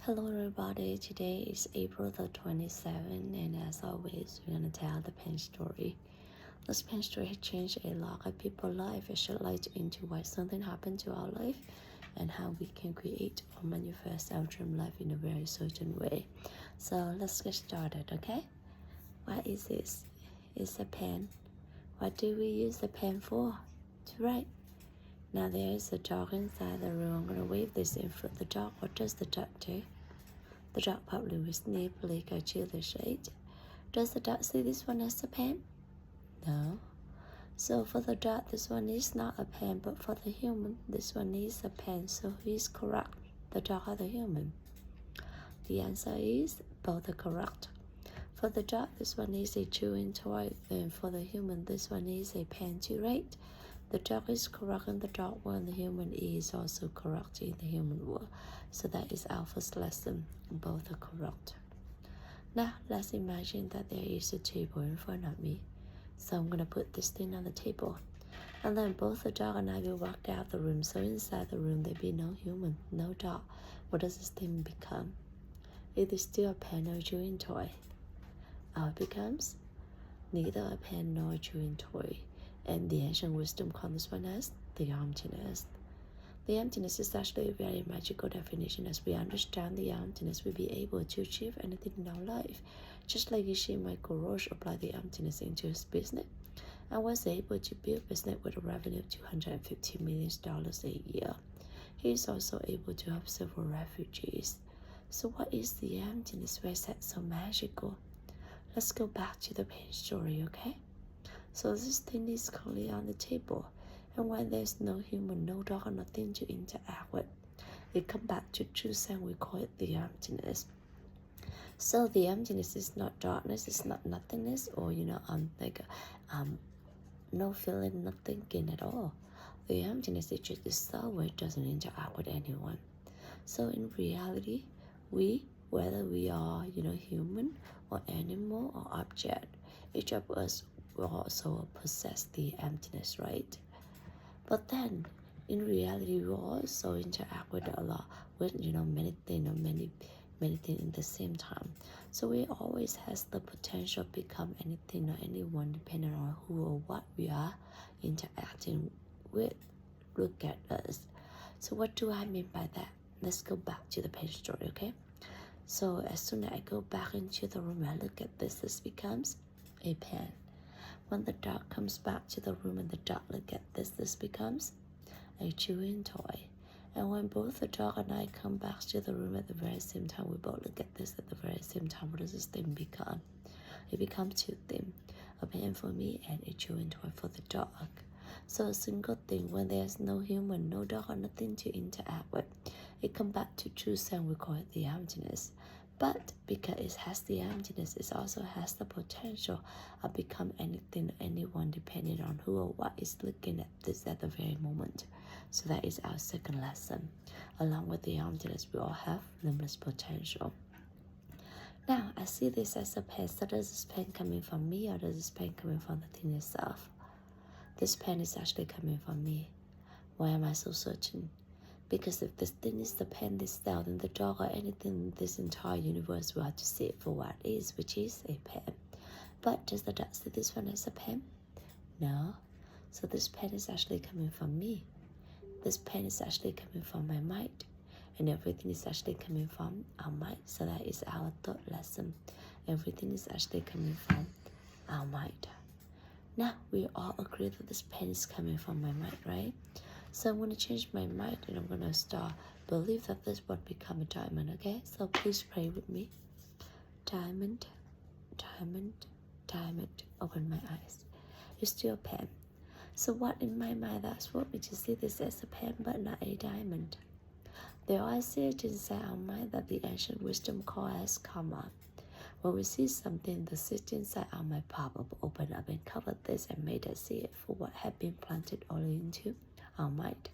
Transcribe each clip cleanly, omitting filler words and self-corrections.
Hello everybody, today is April the 27th and as always we're gonna tell the pen story. This pen story has changed a lot of people's life. It shed light into why something happened to our life and how we can create or manifest our dream life in a very certain way. So let's get started, okay? What is this? It's a pen. What do we use the pen for? To write. Now there is a dog inside the room. I'm gonna wave this in front of the dog. What does the dog do? The dog probably will sniff, lick, or chew the shade. Does the dog see this one as a pen? No. So for the dog, this one is not a pen, but for the human, this one is a pen. So who is correct? The dog or the human? The answer is both are correct. For the dog, this one is a chewing toy. Then for the human, this one is a pen to write. The dog is correct in the dog world, the human is also correct in the human world. So that is our first lesson. Both are correct. Now let's imagine that there is a table in front of me. So I'm gonna put this thing on the table. And then both the dog and I will walk out the room. So inside the room there be no human, no dog. What does this thing become? It is still a pen or chewing toy. It becomes neither a pen nor a chewing toy. And the ancient wisdom calls this one as the emptiness. The emptiness is actually a very magical definition. As we understand the emptiness, we'll be able to achieve anything in our life. Just like you see Michael Roche apply the emptiness into his business and was able to build business with a revenue of $250 million a year. He is also able to help several refugees. So what is the emptiness? Why is that so magical? Let's go back to the page story, okay? So this thing is currently on the table, and when there's no human, no dog, or nothing to interact with, it comes back to truth and we call it the emptiness. So the emptiness is not darkness, it's not nothingness, or no feeling, not thinking at all. The emptiness is just the cell where it doesn't interact with anyone. So in reality, whether we are human or animal or object, each of us will also possess the emptiness, right? But then in reality we also interact with a lot with many things or many things at the same time. So we always has the potential to become anything or anyone depending on who or what we are interacting with. Look at us. So what do I mean by that? Let's go back to the page story, okay? So as soon as I go back into the room, I look at this becomes a pen. When the dog comes back to the room and the dog look at this becomes a chewing toy. And when both the dog and I come back to the room at the very same time, we both look at this at the very same time. What does this thing become? It becomes two things, a pen for me and a chewing toy for the dog. So a single thing, when there's no human, no dog, or nothing to interact with, it comes back to truth and we call it the emptiness. But because it has the emptiness, it also has the potential of become anything, anyone, depending on who or what is looking at this at the very moment. So that is our second lesson. Along with the emptiness, we all have limitless potential. Now, I see this as a pen. So does this pen coming from me or does this pen coming from the thing itself? This pen is actually coming from me. Why am I so certain? Because if this thing is the pen itself, then the dog or anything in this entire universe will have to see it for what it is, which is a pen. But does the dog see this one as a pen? No. So this pen is actually coming from me. This pen is actually coming from my mind. And everything is actually coming from our mind. So that is our third lesson. Everything is actually coming from our mind. Now, we all agree that this pen is coming from my mind, right? So I'm going to change my mind and I'm going to start believe that this would become a diamond, okay? So please pray with me. Diamond, diamond, diamond. Open my eyes. It's still a pen. So what in my mind that's what me to see this as a pen but not a diamond? There are seeds inside our mind that the ancient wisdom calls as karma. When we see something, the seeds inside our mind pop up, open up and cover this and made us see it for what had been planted all into our mind.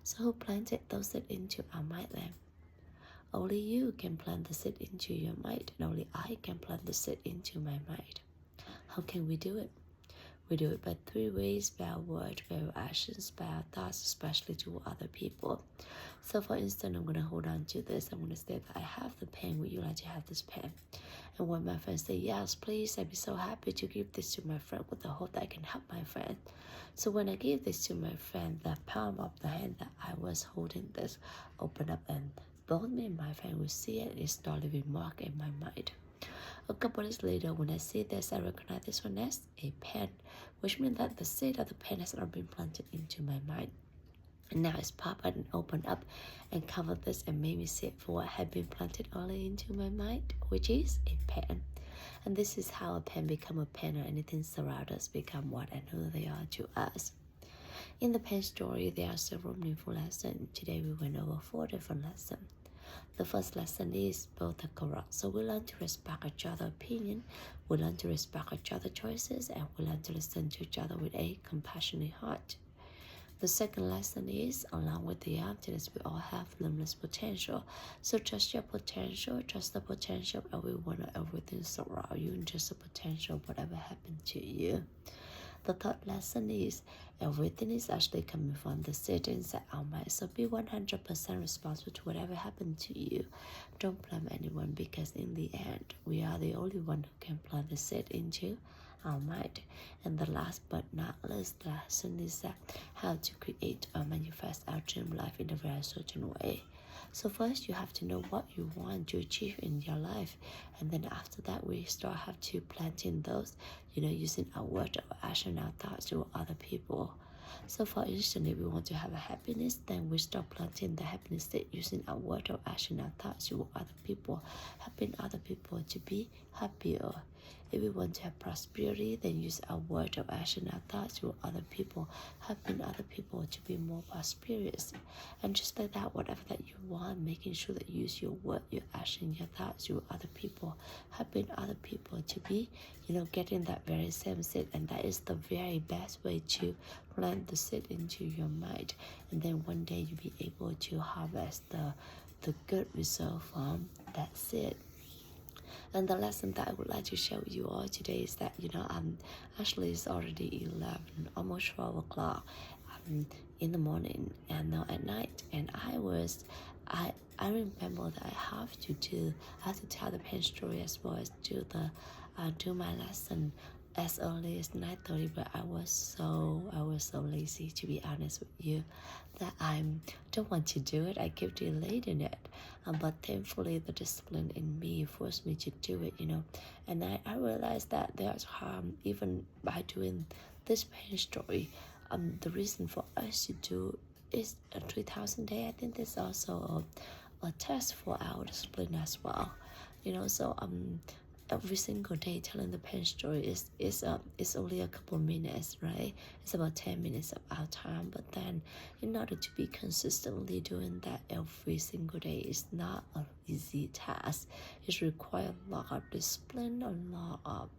So who planted those seeds into our mind then? Only you can plant the seed into your mind, and only I can plant the seed into my mind. How can we do it? We do it by 3 ways: by our word, by our actions, by our thoughts, especially to other people. So for instance, I'm going to hold on to this. I'm going to say that I have the pen. Would you like to have this pen? And when my friends say, yes, please, I'd be so happy to give this to my friend with the hope that I can help my friend. So when I give this to my friend, the palm of the hand that I was holding this open up, and both me and my friend will see it. It start leaving mark in my mind. A couple days later, when I see this, I recognize this one as a pen, which means that the seed of the pen has not been planted into my mind. And now it's popped and opened up and covered this and made me see it for what had been planted early into my mind, which is a pen. And this is how a pen become a pen, or anything surround us become what and who they are to us. In the pen story, there are several meaningful lessons. Today we went over 4 different lessons. The first lesson is both are correct. So we learn to respect each other's opinion, we learn to respect each other's choices, and we learn to listen to each other with a compassionate heart. The second lesson is, along with the emptiness, we all have limitless potential. So trust your potential, trust the potential of everyone or everything surround you, and just the potential of whatever happened to you. The third lesson is, everything is actually coming from the seed inside our mind. So be 100% responsible to whatever happened to you. Don't blame anyone, because in the end, we are the only one who can plant the seed into our mind. And the last but not least lesson is that how to create or manifest our dream life in a very certain way. So first you have to know what you want to achieve in your life, and then after that we start have to plant in those, using our word, our action, our thoughts to other people. So for instance, if we want to have a happiness, then we start planting the happiness state using our word, our action, our thoughts to other people, helping other people to be happier. If we want to have prosperity, then use our word, our action, our thoughts to other people, helping other people to be more prosperous. And just like that, whatever that you want, making sure that you use your word, your action, your thoughts to other people, helping other people to be, getting that very same seed. And that is the very best way to plant the seed into your mind. And then one day you'll be able to harvest the good result from that seed. And the lesson that I would like to share with you all today is that, actually it's already 11, almost 12 o'clock in the morning and now at night. And I remember that I have to tell the pen story as well as do my lesson as early as 9:30, but I was so lazy, to be honest with you, that I don't want to do it. I keep delaying it, but thankfully the discipline in me forced me to do it, and I realized that there's harm even by doing this pen story. The reason for us to do is 3,000 day. I think there's also a test for our discipline as well, so every single day telling the pen story is only a couple minutes, right? It's about 10 minutes of our time, but then in order to be consistently doing that every single day is not an easy task. It requires a lot of discipline, a lot of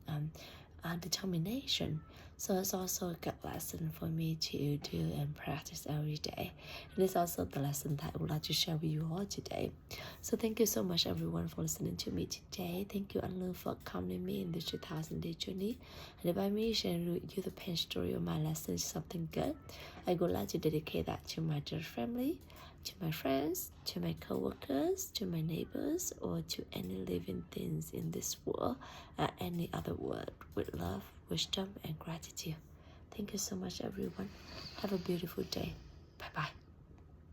determination. So it's also a good lesson for me to do and practice every day. And it's also the lesson that I would like to share with you all today. So thank you so much everyone for listening to me today. Thank you Anlu for accompanying me in this 2000-day journey. And if I may share with you the pen story of my lesson is something good, I would like to dedicate that to my dear family, to my friends, to my co-workers, to my neighbors, or to any living things in this world, any other world, with love, wisdom, and gratitude. Thank you so much, everyone. Have a beautiful day. Bye-bye.